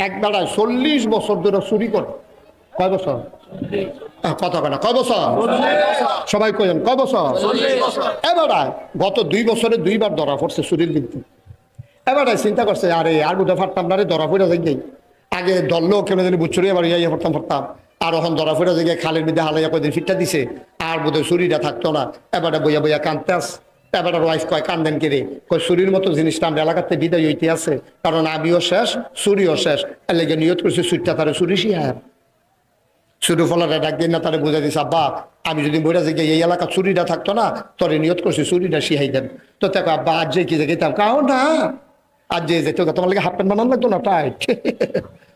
একবার 40 বছর ধরে চুরি করে। কয় বছর? কথা কেনা কয় বছর? সবাই কইেন কয় বছর? এবার গত 2 বছরে 2বার ধরা পড়ছে চুরির কিন্তু। এবার চিন্তা করছে আরে আর বুঝতে পারতাম না রে, ধরা পড়ে যাই। আগে ধরলো কেন জানি বুঝছুরি, এবার ইয়ে পড়তাম আর ওখান ধরা পড়ে যাই খালের মধ্যে হালাইয়া কয়দিন ফিটটা দিছে আর বোধহয় চুরিটা থাকতো না। এবারে বইয়া বইয়া কান্দতে আস। এবার ওয়াইফ কয় কান্দেন কে রে? কয় চুরির মতো জিনিসটা আমরা এলাকাতে বিদায় হইতে আছে, কারণ আমিও শেষ চুরিও শেষ, এর লেগে নিয়ত করছি চুরিটা তারা চুরি শিহার। চুরি ফলাটা ডাক দিন না তারা বুঝাই দিছে আব্বা আমি যদি বইরা যে এই এলাকা চুরিটা থাকতো না তোরে নিয়ত করছি চুরিটা শিহাই দেন। তো দেখো আব্বা আজ যে কি যে গেতাম কাও না, আজ যে যেত তোমার লাগে হাফ প্যান্ট বানানো লাগতো না টাইট,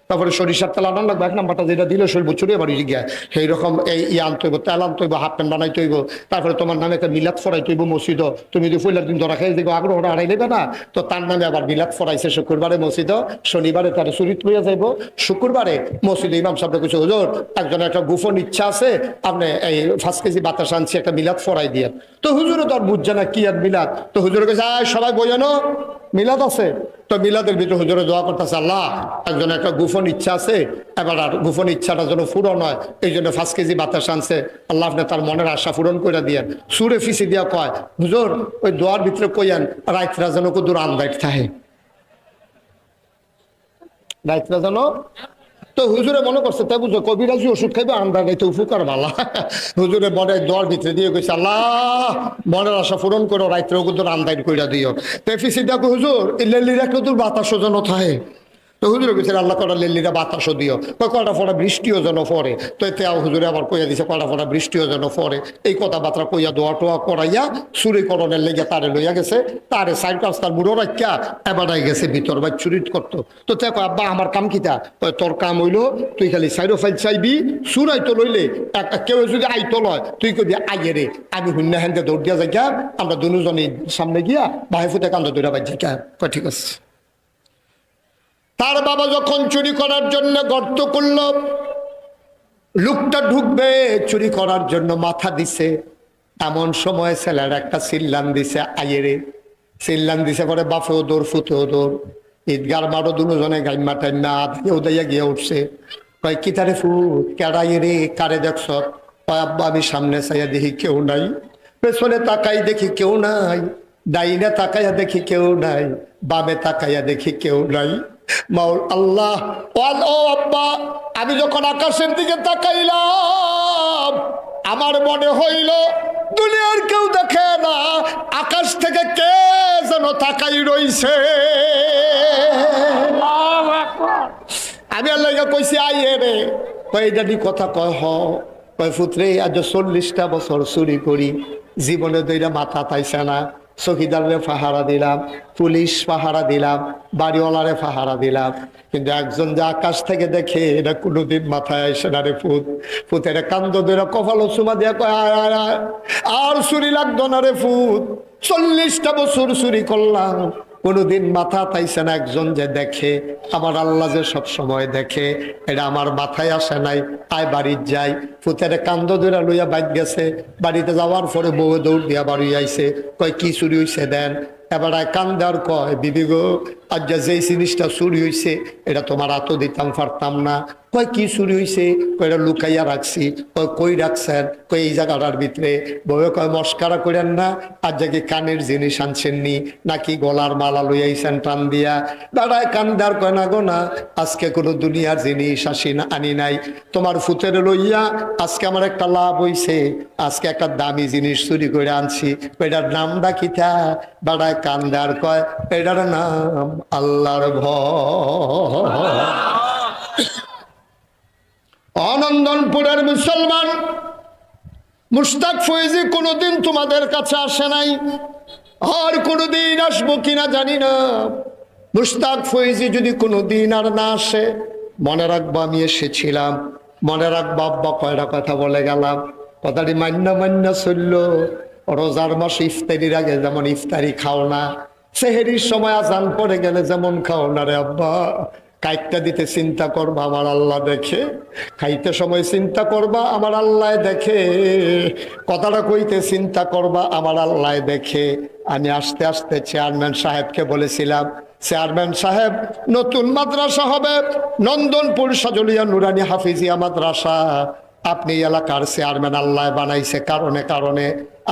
তারপরে সরিষার তেল আনান লাগবে 1 নাম্বারটা যেটা দিল শরীর চুরিয়ে বাড়ি গিয়া সেই রকম এই আনতে হইব, তেল আনতে হইব, হাফ প্যান্ট বানাইতে হইব, তারপরে তোমার নামে একটা মিলাদ ফরাইতে হইব মসজিদ। তুমি যদি পয়লার দিন ধরা খাই দেখো আগ্রহটা হারাই নেবে না, তো তার নামে আবার মিলাদ ফরাইছে শুক্রবারে মসজিদ, শনিবারে তার চুরিত লইয়া যাইব, শুক্রবারে মসজিদে ইমাম সাহেব কিছু হুজুর একজনের একটা গোপন ইচ্ছা আছে আপনি এই 5 কেজি বাতাস আনছি একটা মিলাদ ফরাই দিয়ে। তো হুজুরও তো আর বুঝছে না কি আর মিলাদ, তো হুজুরের কাছে সবাই বোঝানো মিলাদ আছে। তো মিলাদের ভিতরে হুজুরে দোয়া করতেছে আল্লাহ একজন একটা গোপন ইচ্ছা আছে, এবার আর গোপন ইচ্ছাটা যেন পূরণ হয়, এই জন্য 5 কেজি বাতাস আনছে, আল্লাহ আপনি তার মনের আশা পূরণ করে দিয়েন। সুরে ফিসি দিয়া কয় হুজুর ওই দোয়ার ভিতরে কইয়েন রাইতরা যেন কুদুর আন্দাইট থাকে, রাইতরা যেন। তো হুজুরে মনে করছে তাই বুঝো কবিরাজি ওষুধ খাইবে আন্দার গাইতে উপকার ভালা। হুজুরে মনে দোয়ার ভিতরে দিয়ে গেছে আল্লাহ মনের আশা পূরণ করো, রাইত্রে কুদুর আন্দাইট কইরা দিও। তো ফিসি দেখো হুজুর ইল্লির একটা তোর বাতাসও যেন থাকে। তো হুজুরে গেছে আল্লাহ কটা লেল্লিরা বাতাসও দিও, কটা ফোটা বৃষ্টিও যেন পড়ে। তো এতে হুজুরে আবার কইয়া দিছে কটা ফোটা বৃষ্টিও যেন পড়ে। এই কথাবার্তা কইয়া দোয়া টোয়া করাইয়া চুরিকরণের লেগে তারে লইয়া গেছে, তারে 4 রাস্তার বুড়ো রাখিয়া এবারাই গেছে ভিতর বা চুরি করতো। তো দেখো আব্বা আমার কাম কিতা? তোর কাম হইলো তুই খালি সাইডো ফাইল চাইবি, চুরাইতো লইলে কেউ যদি আইতো লয় তুই কবি আইয়ে রে আমি হুন্না হ্যান্ডে দৌড় দিয়া যাই আমরা দুজনই সামনে গিয়া ভাই ফুটে কান্দ দৌড়া বাজি কয় ঠিক আছে। তার বাবা যখন চুরি করার জন্য গর্ত করল, লোকটা ঢুকবে চুরি করার জন্য মাথা দিছে, এমন সময় ছেলের একটা চিল্লান দিছে আইয়ে রে, চিল্লান দিছে পরে বাপেও দৌড় ফুতেও দৌড়, ঈদগার মারো দুজনে গাইমা টাইমা কেউ দাইয়া গিয়ে উঠছে। কয় কি তারে ফুট কেড়াইয়ে রে কারে দেখছ? কয় আব্বা আমি সামনে চাইয়া দেখি কেউ নাই, পেছনে তাকাই দেখি কেউ নাই, ডাইনে তাকাইয়া দেখি কেউ নাই, বামে তাকাইয়া দেখি কেউ নাই। মাওল আল্লাহ ও আব্বা আমি যখন আকাশের দিকে তাকাইলাম আমার মনে হইল দুনিয়ার কেউ দেখে না, আকাশ থেকে কে যেন তাকাই রইছে। আমি আল্লাহ কইছি আইয়ে রে, কই দাদি কথা কয় কয় পুত্রে আজ 40টা বছর চুরি করি, জীবনে দইরা মাথা তাইছে না, চকিদারে পাহারা দিলাম, পুলিশ পাহারা দিলাম, বাড়িওয়ালারে পাহারা দিলাম, কিন্তু একজন যে আকাশ থেকে দেখে এটা কোনোদিন মাথায় আসে না রে ফুত। ফুতের কান্দ ধরে কপাল চুমা দিয়া কয় আর চুরি লাগতো না রে ফুত, 40টা বছর চুরি করলাম কোনোদিন মাথা তাইছে না। একজন যে দেখে আমার আল্লাহ যে সব সময় দেখে এটা আমার মাথায় আসে নাই, আয় বাড়ির যাই। ফুতের কান্দ ধরে লইয়া বাইক গেছে, বাড়িতে যাওয়ার পরে বউ দৌড় দিয়া বাড়ি আইছে, কয় কি চুরি হইছে দেন। এবার কান্দার কয় বিবি গো আজ যেই জিনিসটা চুরি হইছে এটা তোমার হাতও দিতাম পারতাম না। কয় কি চুরি হইছে? কয় এটা লুকাইয়া রাখছি। কয় কই রাখছেন? কয় এই জায়গাটার ভিতরে। বউয়ে কয় মস্কারা করেন না, আর জায়গায় কানের জিনিস আনছেননি নাকি গলার মালা লইয়াইছেন টান দিয়া? দাঁড়ায় কান্দার কয় না গো না, আজকে কোনো দুনিয়ার জিনিস আনি নাই, তোমার ফুতের লইয়া আজকে আমার একটা লাভ হইছে, আজকে একটা দামি জিনিস চুরি করে আনছি। এটার নামটা কিতা? দাঁড়ায় কান্দার কয় এটার নাম আল্লাহর ভয়। অনন্দনপুরের মুসলমান মুশতাক ফয়েজি কোনোদিন তোমাদের কাছে আসে নাই, আর কোনোদিন আসবো কিনা জানি না। মুশতাক ফয়েজি যদি কোনোদিন আর না আসে মনে রাখবো আমি এসেছিলাম, মনে রাখবো আব্বা কয়টা কথা বলে গেলাম, কথাটি মান্না চলল। রোজার মাসে ইফতারির আগে যেমন ইফতারি খাও না, সেহেরির সময় আজান পড়ে গেলে যেমন খাও না রে আব্বা, কাইটটা দিতে চিন্তা করবা আমার আল্লাহ দেখে, খাইতে সময় চিন্তা করবা আমার আল্লাহ দেখে, কথাটা কইতে চিন্তা করবা আমার আল্লাহ দেখে। আমি আস্তে আস্তে চেয়ারম্যান সাহেবকে বলেছিলাম চেয়ারম্যান সাহেব নতুন মাদ্রাসা হবে নন্দনপুর সাজলিয়া নুরানি হাফিজিয়া মাদ্রাসা। আপনি এলাকার চেয়ারম্যান আল্লাহ বানাইছে কারণে কারণে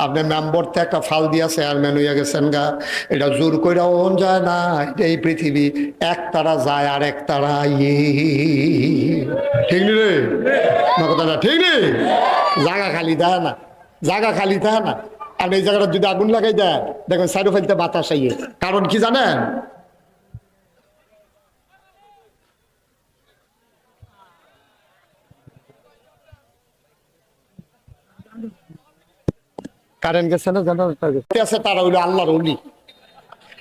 আপনি মেম্বরতে একটা ফাল দিয়া চেয়ারম্যান হইয়া গেছেন গা। এটা জোর কইরা ওন যায় না, এই পৃথিবী একতারা যায় আর একতারা ঠিক নি রে না কথাটা ঠিক নেই। জায়গা খালি দেয় না, জায়গা খালি দেয় না। আপনি এই জায়গাটা যদি আগুন লাগাই দেয় দেখবেন সাইডে ফেলতে বাতাস আইয়ে। কারণ কি জানেন? কারেন্ট গেছে না জানা আছে, তারা হইলো আল্লাহর ওলি।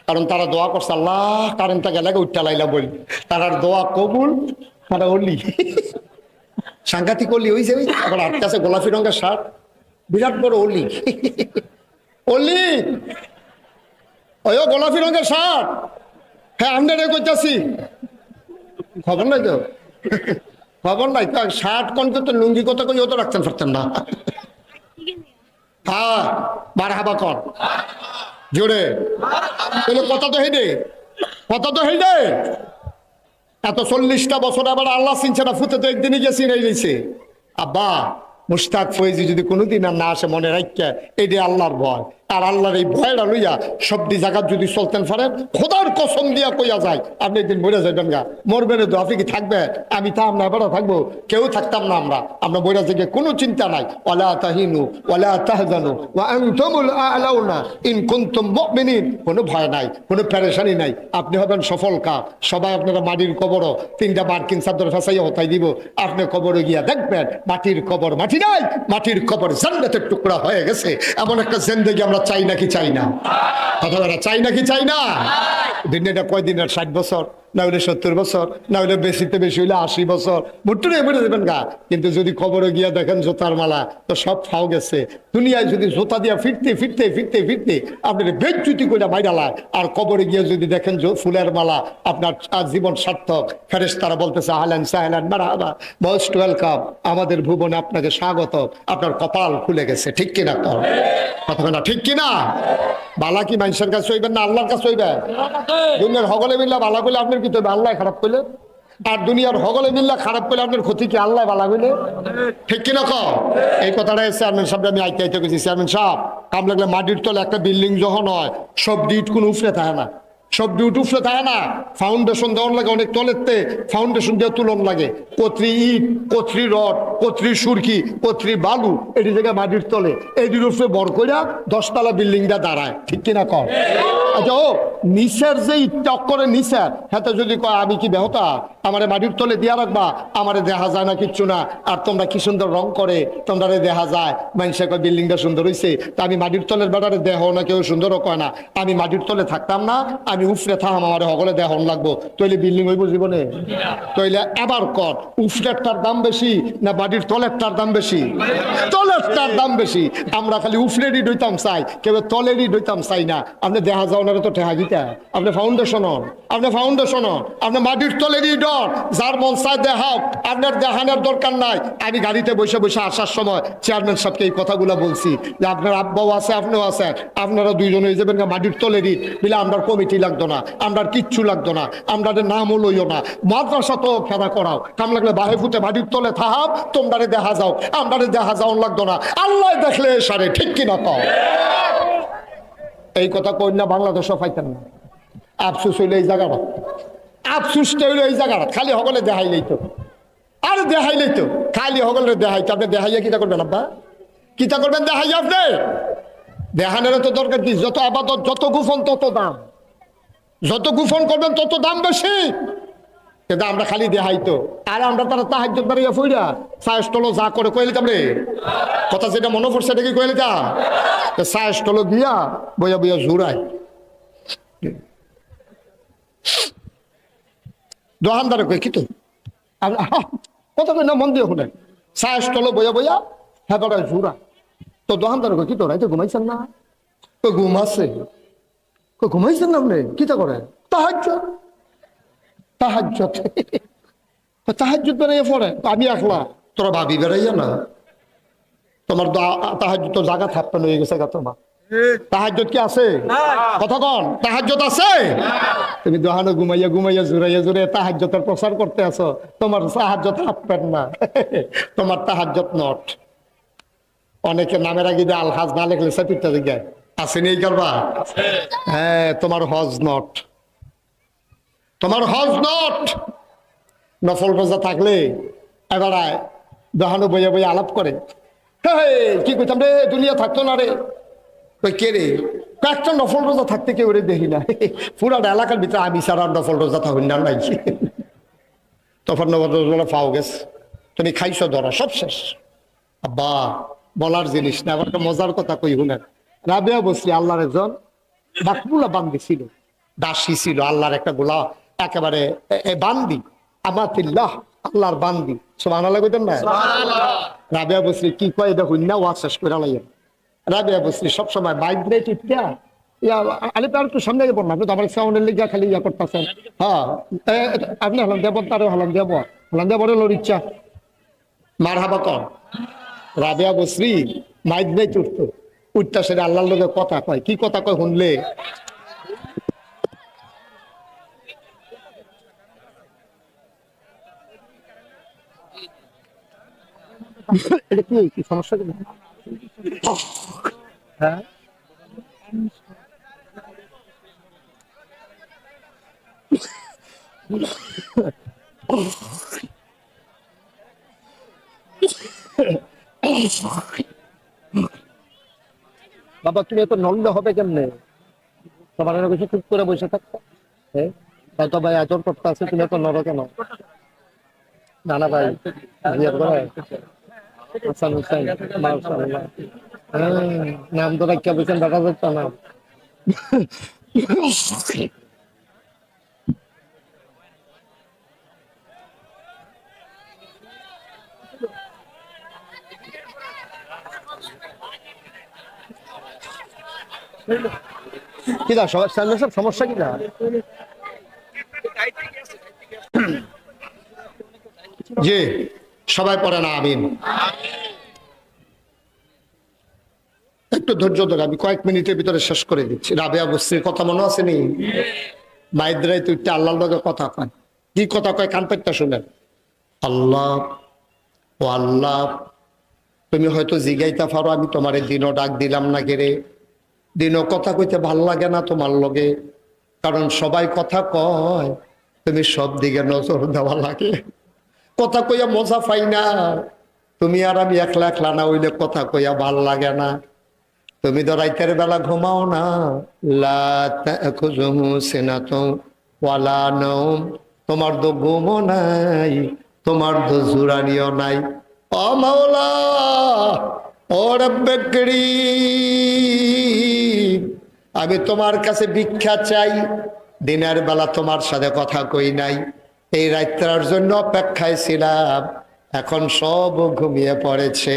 কারণ তারা দোয়া করছে আল্লাহ কারেন্টটা গেলে উঠতে লাইলা বলি, তারার দোয়া কবুল, তারা ওলি। সাংঘাতিক অলি হয়েছে। ওই এখন আটকে আছে গোলাপি রঙের শার্ট, বিরাট বড় অলি। অলি ওই গোলাপি রঙের শার্ট, হ্যাঁ আমরা করতেছি খবর নাই তো, খবর নাই তো। শার্ট কোন তো লুঙ্গি কত কই ও তো রাখতেন পারতেন না। হ্যাঁ মারহাবা কর জোরে, কথা তো হেঁটে, কথা তো হেঁটে। এত 40টা বছর আবার আল্লাহ চিনছে না, ফুতে তো একদিনই গিয়ে চিনাই দিয়েছে। আব্বা মুশতাক ফয়েজি যদি কোনোদিন আর না আসে মনে রাখা, এটি আল্লাহর ভয়। আর আল্লাহর এই ভয়টা লইয়া সবটি জায়গা যদি চলতেন পারেন, খোদার কসম দিয়া কইয়া যায় আপনি একদিন বইরা যাইবেন গা। মরবেন তো আপনি কি থাকবেন? আমি থাম না, এবারও থাকবো, কেউ থাকতাম না। আমরা বইরা থেকে কোনো চিন্তা নাই। ওয়ালা তাহিনু ওয়ালা তাহজানু ওয়া আনতুমুল আ'লাউনা ইন কুনতুম মুমিনিন। কোনো ভয় নাই, কোনো পেরেশানি নাই, আপনি হবেন সফল কাজ। সবাই আপনারা মাটির কবরও 3টা মার্কিন চাদর ফেসাইয়া হতাই দিব। আপনি কবরে গিয়া দেখবেন মাটির কবর মাটি নাই, মাটির কবর জান্নাতের টুকরা হয়ে গেছে। এমন একটা জিন্দেগি আমরা চাই নাকি চাই না? কথা বলা চাই নাকি চাই না? দুনিয়াটা কয়দিনের 60 বছর, না হলে 70 বছর, না হলে বেশিতে বেশি হইলে 80 বছর, মুট্টুরে মরে দেবেন গা। কিন্তু যদি কবরে গিয়া দেখেন জোতার মালা, তো সব ফাও গেছে। দুনিয়ায় যদি জোতা দিয়া ফিরতে ফিরতে ফিরতে ফিরতে আপনার বেজ্জুতি করে মাইরালায়, আর কবরে গিয়া যদি দেখেন ফুলের মালা, আপনার জীবন সার্থক। ফেরেশতারা বলতেছে আহলান সাহলান মারহাবা, মোস্ট ওয়েলকাম, আমাদের ভুবনে আপনাকে স্বাগত, আপনার কপাল খুলে গেছে। ঠিক কিনা কর কথা না? ঠিক কিনা? বালা কি মানুষের কাছে হইবেন না আল্লাহর কাছে হইবেন? দুনিয়ার হগলে মিল্লা বালা করলে আপনার কি তৈবে আল্লাহ খারাপ করলে? আর দুনিয়ার হগলে মিল্লা খারাপ করলে আপনার ক্ষতি কি আল্লাহ বালা করলে? ঠিক কিনা কর? এই কথাটা চেয়ারম্যান সাহেব আমি আইতে আইতে গেছি। চেয়ারম্যান সাহেব কাম লাগলে মাটির তলে একটা বিল্ডিং যখন হয়, সব ডিট কোনো উফরে থাকে না, সব ডিউটি উফরে থাকে না। ফাউন্ডেশন দেওয়ার লাগে অনেক তলেতে, ফাউন্ডেশন দিয়ে তুলন লাগে। কতরি ইট, কতরি রড, কতরি সুরকি, কতরি বালু, এটি জায়গায় মাটির তলে এটির উপরে বর কইরা 10 তলা বিল্ডিংটা দাঁড়ায়। ঠিক কিনা কর? আচ্ছা ও নিচের যে চক্করে নিচের হাতে যদি কয় আমি কি বেহতা আমারে মাটির তলে দিয়া রাখবা, আমারে দেখা যায় না কিচ্ছু না। আর তোমরা কি সুন্দর রং করে তোমরা দেখা যায়, মানুষে কয় বিল্ডিংটা সুন্দর হয়েছে, তা আমি মাটির তলের বেড়ারে দেহ না, কেউ সুন্দরও কয় না। আমি মাটির তলে থাকতাম না, আমি উফরে থাম, আমার হগলে দেহন লাগবো, তৈলে বিল্ডিং হইব জীবনে? তৈলে এবার কর উফরেরটার দাম বেশি না মাটির তলেরটার দাম বেশি? তলেরটার দাম বেশি। আমরা খালি উফরেরই ডইতাম চাই, কেউ তলেরই ডইতাম চাই না। আপনি দেখা যাও না তো ঠেহা গিতা, আপনি ফাউন্ডেশন হন, আপনি ফাউন্ডেশন হন, আপনি মাটির তলেরই ডর। যার মন চায় দেখাও, আপনার দেখানোর দরকার নাই। আমি গাড়িতে বসে বসে আসার সময় চেয়ারম্যান সাহেবকে এই কথাগুলো বলছি যে আপনার আব্বাও আছে, আপনিও আছেন, আপনারা দুইজন হয়ে যাবেন মাটির তলেরই বিলে। আমরা কমিটি লাগতো না, আমরা কিচ্ছু লাগতো না, আমাদের নামও লইও না। মাদ্রাসা তো খেলা করাও, কাম লাগলে বাহে ফুটে মাটির তলে থাহাব, তোমরা দেখা যাও, আমরা দেখা যাও লাগতো না। আল্লাহ দেখলে সারে। ঠিক কিনা কও? এই কথা কই না বাংলাদেশও পাইতেন না। আফসুস হইলে এই জায়গাটা, আফসুসটা হইলো এই জায়গাটা, খালি হগলে দেখাইলেই তো, আর দেখাইলেই তো, খালি হগলে দেখাইতো। আপনি দেখাইয়া কিতা করবেন আব্বা? কিতা করবেন দেখাইয়া? আপনি দেখানোর তো দরকার কি? যত আবাদত, যত গুফন তত দাম, যত গুফন করবেন তত দাম বেশি। কিন্তু আমরা খালি দেখাইতো, আর আমরা তারা তাহাজ্জুদ বাড়িয়া ফইরা সায়স্টল যা করে কইলিতাম রে কথা, যেটা মনে পড়ছে এটা কি কইলিতা? সায়স্টল গিয়া বইয়া বইয়া জুড়াই দোকানদারে কই কি তো কথা কই না, মন দিয়ে শুনেন। সায়স্টল বইয়া বইয়া হ্যাঁ জুড়া তো দোকানদারে কই কি তো রাইতে ঘুমাইছেন না? ঘুম আছে। ঘুমাইছেন না আপনি? কিতা করে? তাহাজ্জুদ। তাহাজ্জুদ তাহাজ্জুদ বেড়াইয়া পড়ে। আমি একলা, তোরা ভাবি বেড়াইয়া না, তোমার তাহাজ্জুদ তো জায়গা থাপ্পানো হয়ে গেছে গা। তোমার তাহাজ্জুদ কি আছে? কতক্ষণ তাহাজ্জুদ আছে? তুমি দোহানো ঘুমাইয়া ঘুমাইয়া জুড়াইয়া জুড়ে তাহাজ্জুদের প্রচার করতে আছো, তোমার তাহাজ্জুদ হাঁটবেন না। তোমার তাহাজ্জুদ নট। অনেকে নামের আগে যে আলহাজ না লেখলে সেপিটটা দিকে আসেনি এই করবা। হ্যাঁ, তোমার হজ নট, তোমার হজ নট। নফল রোজা থাকলে এবার দোহানো বইয়া বইয়া আলাপ করে, কি কইতাম রে, দুনিয়া থাকতো না রে। কে রে? একটা নফল রোজা থাকতে কেউ রে দেখি না। পুরাটা এলাকার ভিতরে আমি সারা নফল রোজা থাকুন না নাই। তখন নফল রোজা পাও গেছে, তুমি খাইছো ধরা, সব শেষ। আব্বা বলার জিনিস না, আবার একটা মজার কথা কই শুনেন। রাবেয়া বসরি আল্লাহর একজন বাকমুলা বান্দি ছিল, দাসী ছিল, আল্লাহর একটা গোলা একেবারে বান্দি, আমাতিল্লাহ, আল্লাহর বান্দি। সুবহানাল্লাহ কইতেন না? রাবেয়া বসরি কি কয় এটা হইন না, ওয়াজ শেষ করে লাইয়া। রাবেয়া বসরি সবসময় ভাইব্রেট ইত্যা আরে তার একটু সামনে যাবো না, আপনি তো আমার সাউন্ডের লিগা খালি ইয়া করতেছেন। হ্যাঁ, আপনি হলাম দেব, তারও হলাম দেব, হলাম দেব লোর ইচ্ছা মার হাবা কর। রাবেয়া বসরি ভাইব্রেট উঠতো, উঠতা সেটা আল্লাহর লোকের কথা কয়। কি কথা কয় শুনলে? এটা কি সমস্যা? কি হ্যাঁ, বাবা তুমি এত নন্দ হবে কেমনে? তোমার কিছু চুপ করে বসে থাকতো। হ্যাঁ, হয়তো ভাই আচর করতে আছে, তুমি এত নর কেন? নানা ভাই বিয়ের করে হাসান হুসাইন, মাশাআল্লাহ। হ্যাঁ, নাম তো রাখিয়া বলছেন, দেখা যাচ্ছে না। কিনা সব সমস্যা কিনা? জি, সবাই পড়ে না আমিন। একটু ধৈর্য ধরে, আমি কয়েক মিনিটের ভিতরে শেষ করে দিচ্ছি। রাবেয়া বসরির কথা মনে আছে নি? মাইদ্রাই তুই আল্লাহর লগে কথা কয়। কি কথা কয় কান পেটটা শুনেন। আল্লাহ, ও আল্লাহ, তুমি হয়তো জিগাইতে পারো আমি তোমার দিনও ডাক দিলাম না কেরে, দিনও কথা কইতে ভাল লাগে না তোমার লগে, কারণ সবাই কথা কয়, তুমি সব দিকে নজর দেওয়া লাগে, কথা কইয়া মজা পাই না। তুমি আর আমি একলা একলা না হইলে কথা কইয়া ভাল লাগে না। তুমি তো রাইতের বেলা ঘুমাও না, লা তাখুযুহু সিনাতুন ওয়ালা নাওম, তোমার তো ঘুমও নাই, তোমার তো জুরানিও নাই। ও মাওলা, ও রব্বে করিম, আমি তোমার কাছে ভিক্ষা চাই। দিনের বেলা তোমার সাথে কথা কই নাই, এই রাত্রার জন্য অপেক্ষায় ছিলাম, এখন সব ঘুমিয়ে পড়েছে।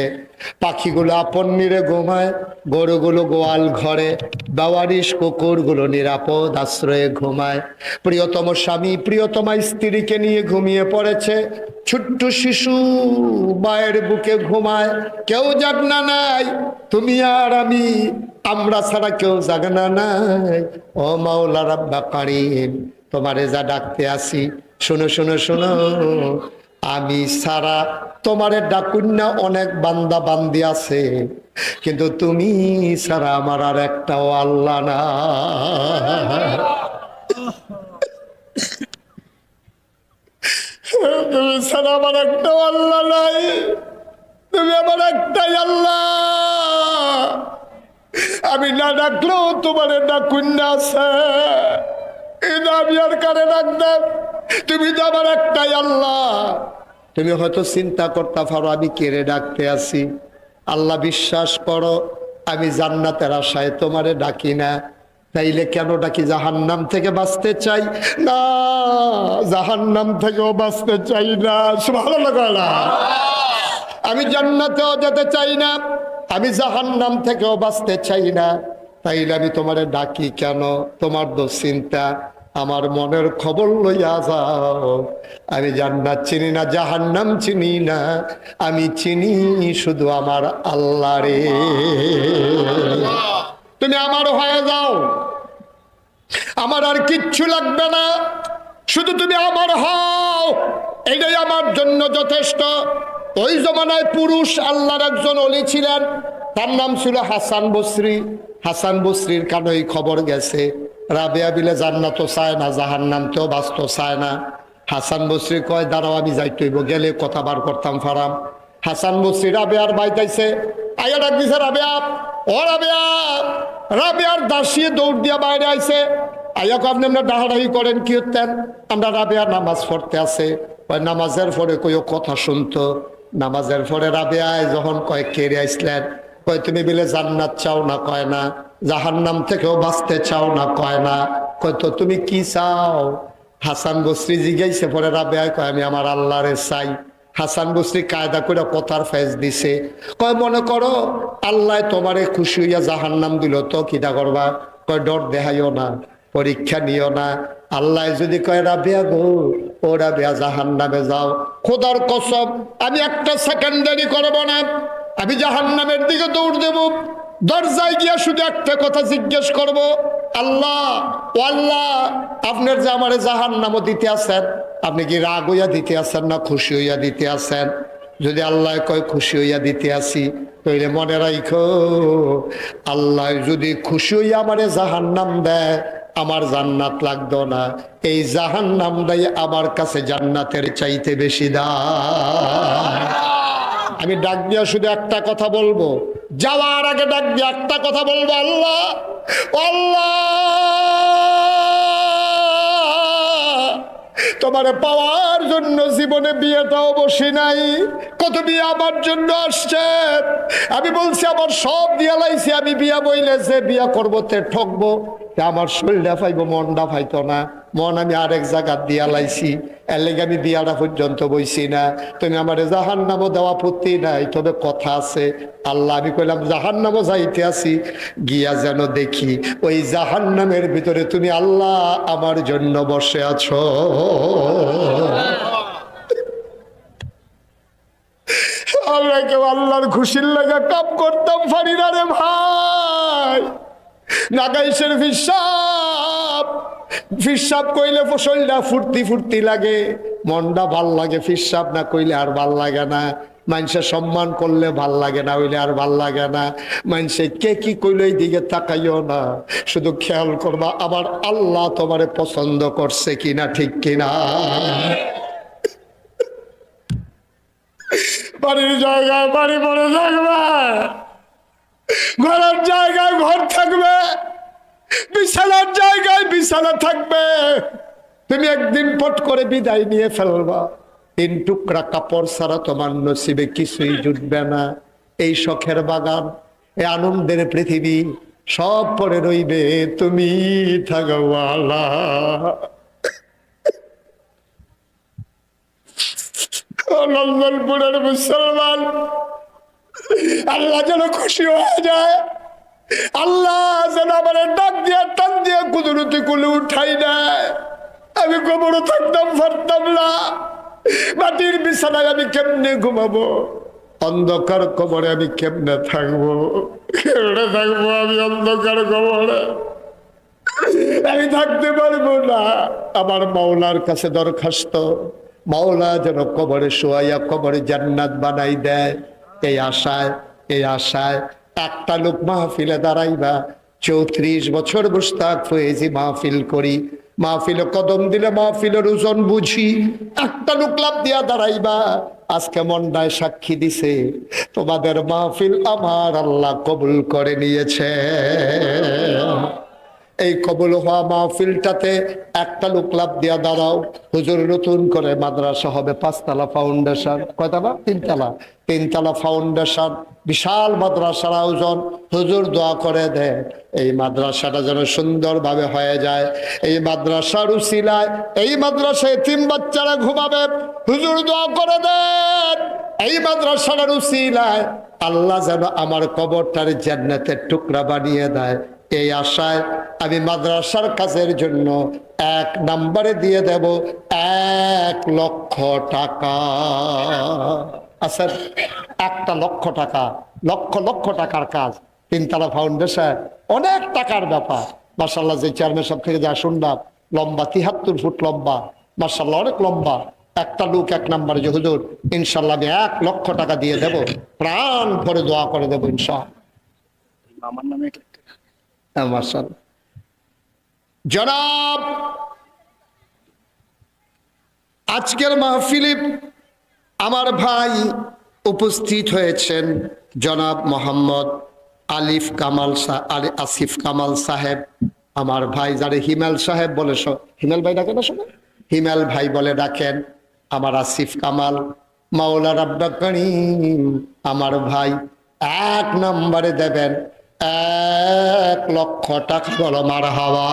পাখিগুলো আপন নিরে ঘুমায়, গরুগুলো গোয়াল ঘরে, বাওয়ারিশ কুকুরগুলো নিরাপদ আশ্রয়ে ঘুমায়। প্রিয়তম স্বামী প্রিয়তমা স্ত্রীকে নিয়ে ঘুমিয়ে পড়েছে। ছোট্ট শিশু মায়ের বুকে ঘুমায়, কেউ জাগনা নাই, তুমি আর আমি, আমরা ছাড়া কেউ জাগনা নাই। ও মাওলা রাব্বা কারীম, তোমারে যা ডাকতে আসি, শোনো শোনো শোনো, আমি সারা তোমারে ডাকুন্না অনেক বান্দা বান্দি আছে, কিন্তু তুমি সারা আমার আর একটাও আল্লাহ না। তুমি সারা আমার একটাও আল্লাহ নাই, তুমি আমার একটাই আল্লাহ। আমি না ডাকলেও তোমারে ডাকুন্না আছে, আমি আর কারে ডাকতাম? তুমি তো আমার একটাই আল্লাহ। তুমি হয়তো চিন্তা করতে পারো আমি কেড়ে ডাকতে আসি। আল্লাহ, বিশ্বাস করো আমি জান্নাতের আশায় তোমারে ডাকি না। তাইলে কেন ডাকি? জাহান্নাম থেকে বাঁচতে চাই না, জাহান্নাম থেকেও বাঁচতে চাই না। সুবহানাল্লাহ। আমি জান্নাতেও যেতে চাই না, আমি জাহান্নাম থেকেও বাঁচতে চাই না। তাইলে আমি তোমারে ডাকি কেন? তোমার তো চিন্তা, আমার মনের খবর লইয়া যাও। আমি জান্নাত চিনি না, জাহান্নাম চিনি না, আমি চিনি শুধু আমার আল্লাহ রে। তুমি আমার হয়ে যাও, আমার আর কিচ্ছু লাগবে না, শুধু তুমি আমার হও, এটাই আমার জন্য যথেষ্ট। ওই জমানায় পুরুষ আল্লাহর একজন ওলি ছিলেন, তার নাম ছিল হাসান বসরি। হাসান বসরির কানে এই খবর গেছে রাবেয়া বিলে জান্নাত চায় না, জাহান্নামতেও বাঁচতে চায় না। হাসান বসরি কয় দাঁড়াও, আমি যাইতেইব, গেলে কথা বার করতাম ফারাম। হাসান বসরি রাবেয়ার বাইতাইছে, আইয়া ডাক দিছে রাবেয়া, ও রাবেয়া। রাবেয়ার দাসিয়ে দৌড় দিয়া বাইরে আইছে, আইয়া কয় আপনি আমরা ডাহাডাহি করেন কি হতেন? আমরা রাবেয়া নামাজ পড়তে আছে, নামাজের পরে কইও কথা শুনতো। নামাজের পরে রাবেয়ায় যখন কয় কেড়ে আসলেন, কয় তুমি বিলে জান্নাত চাও না? কয় না। জাহান্নাম থেকেও বাঁচতে চাও না? কয় না। কয় তো তুমি কি চাও? হাসান বসরি জিজ্ঞাসা পরে রাবেয়ায় কয় আমি আমার আল্লাহরে চাই। হাসান বসরি কায়দা করে কথার ফেজ দিছে, কয় মনে করো আল্লাহ তোমারে খুশি হইয়া জাহান্নাম দিল তো কিটা করবা? কয় ডর দেখাইও না, পরীক্ষা নিও না। আল্লাহ যদি কয় রাবেয়া গো, ও রাবেয়া জাহান্নামে যাও, খোদার কসম আমি একটা সেকেন্ড দেরি করবো না, আমি জাহান্নামের দিকে দৌড় দেব। দরজায় গিয়া শুধু একটা কথা জিজ্ঞেস করব, আল্লাহ ও আল্লাহ, আপনার যে আমারে জাহান্নামও দিতে আছেন, আপনি কি রাগ হইয়া দিতে আছেন না খুশি হইয়া দিতে আছেন? যদি আল্লাহ কয় খুশি হইয়া দিতে আসি, তাইলে মনে রাখো আল্লাহ যদি খুশি হইয়া আমারে জাহান্নাম দেয়, আমার জান্নাত লাগতো না, এই জাহান্নামটাই আমার কাছে জান্নাতের চাইতে বেশি দাম। আমি ডাক দিয়া শুধু একটা কথা বলবো, যাওয়ার আগে ডাক দিয়া একটা কথা বলবো, আল্লাহ আল্লাহ, তোমারে পাওয়ার জন্য জীবনে বিয়েটাও বসি নাই, কত বিয়ে আমার জন্য আসছে। আমি বলছি আমার সব দিয়া লাইছি, আমি বিয়া বইলে যে বিয়া করবো তে ঠকবো, আমার শরীরটা পাইবো, মনটা পাইতো না, মন আমি আরেক জায়গা দিয়া লাইছি, এর লেগে আমি বিয়াটা পর্যন্ত বইছি না। তুমি আমার জাহান্নামও দেওয়া আপত্তি নাই, তবে কথা আছে। আল্লাহ আমি কইলাম জাহান্নামও যাইতে আসি, গিয়া যেন দেখি ওই জাহান্নামের ভিতরে তুমি আল্লাহ আমার জন্য বসে আছো। আমরা কেউ আল্লাহর খুশির লাগা কাম করতাম পারি না রে ভাই। নাগাইশের ফিসাব কইলে ফসলটা ফুর্তি ফুর্তি লাগে, মনটা ভাল লাগে, ফিসাব না কইলে আর ভাল লাগে না। মানুষে সম্মান করলে ভাল লাগে না, হইলে আর ভাল লাগে না। মানুষে কে কি কইলে এই দিকে তাকাইও না, শুধু খেয়াল করবা আমার আল্লাহ তোমারে পছন্দ করছে কিনা, ঠিক কিনা। বাড়ির জায়গায় বাড়ি পড়ে থাকবে, ঘরের জায়গায় ঘর থাকবে, বিছানার জায়গায় বিছানা থাকবে। তুমি একদিন পট করে বিদায় নিয়ে ফেলবা, 3 টুকরা কাপড় ছাড়া তোমার নসিবে কিছুই জুটবে না। এই শখের বাগান, এই আনন্দের পৃথিবী সব পরে রইবে, তুমি থাকওয়ালা। নন্দনপুরের মুসলমান, আল্লাহ যেন খুশি হয়ে যায়, আল্লাহ যেন আমার ডাক দিয়া টান দিয়া কুদরতি কুলে উঠাই দেয়। আমি কবরে থাকতাম পারতাম না, মাটির বিছানায় আমি কেমনে ঘুমাবো, অন্ধকার কবরে আমি কেমনে থাকবো, কেমনে থাকবো আমি অন্ধকার কবরে, আমি থাকতে পারবো না। আমার মাওলার কাছে দরখাস্ত, মাওলা যেন কবরে শোয়াইয়া কবরে জান্নাত বানাই দেয়। এই আশায় একটা লোক মাহফিলে দাঁড়াইবা, 34 বছর মুস্তাক ফয়েজি মাহফিল করি, মাহফিলে কদম দিলে মাহফিলের ওজন বুঝি, একটা লোক লাভ দিয়া দাঁড়াইবা। আজকে মন্ডায় সাক্ষী দিছে তোমাদের মাহফিল আমার আল্লাহ কবুল করে নিয়েছে। এই কবুল হওয়া মাহফিলটাতে একটা লোক লাভ দিয়া দাঁড়াও, হুজুর নতুন করে মাদ্রাসা হবে, 5 তলা ফাউন্ডেশন, কয়তলা? 3 তলা, 3 তলা ফাউন্ডেশন, বিশাল মাদ্রাসার আয়োজন। হুজুর দোয়া করে দেয় এই মাদ্রাসাটা যেন সুন্দরভাবে হয়ে যায়। এই মাদ্রাসার উসিলায় এই মাদ্রাসায় এতিম বাচ্চারা ঘুমাবে, হুজুর দোয়া করে দেন এই মাদ্রাসার উসিলায় আল্লাহ যেন আমার কবরটার জান্নাতের টুকরা বানিয়ে দেয়। এই আশায় আমি মাদ্রাসার কাজের জন্য 1 নম্বরে দিয়ে দেব 1 লক্ষ টাকা। আচ্ছা, 1 লক্ষ টাকা, লক্ষ লক্ষ টাকার কাজ, 3 তলা ফাউন্ডেশন, অনেক টাকার ব্যাপার। মাশাআল্লাহ, যে চেয়ারম্যান সাহেব থেকে যা শুনলাম, লম্বা 73 ফুট লম্বা, মাশাআল্লাহ অনেক লম্বা। একটা লোক এক নাম্বারে যে হুজুর ইনশাল্লাহ আমি 1 লক্ষ টাকা দিয়ে দেব, প্রাণ ভরে দোয়া করে দেবো ইনশাআল্লাহ। আমার নামে হ্যাঁ, মাশাআল্লাহ। জনাব, আজকের মাহফিলে আমার ভাই উপস্থিত হয়েছেন জনাব মোহাম্মদ আসিফ কামাল সাহেব। আমার ভাই যারে হিমেল সাহেব বলে, হিমেল ভাই ডাকেন, আসলে হিমেল ভাই বলে ডাকেন। আমার আসিফ কামাল মাওলা রাব্বুল কারীম আমার ভাই 1 নম্বরে দেবেন 1 লক্ষ টাকা। বলো মারহাবা।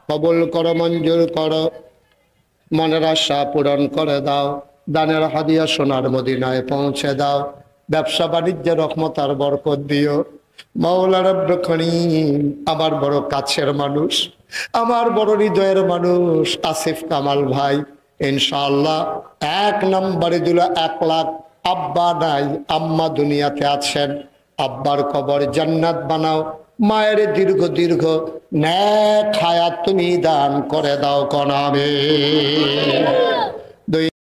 কবুল করো, মঞ্জুর করো, মনের আশা পূরণ করে দাও, দানের হাদিয়া সোনার মদিনায় পৌঁছে দাও, ব্যবসা বাণিজ্যে রহমত আর বরকত দিও। মাওলা রাব্বুল কারীম আমার বড় কাছের মানুষ, আমার বড় হৃদয়ের মানুষ আসিফ কামাল ভাই ইনশাআল্লাহ 1 নম্বরে দিল 1 লাখ। আব্বা নাই, আম্মা দুনিয়াতে আছেন, আব্বার কবর জান্নাত বানাও, মায়ের দীর্ঘ দীর্ঘ নেক হায়াত তুমি দান করে দাও, কনামে।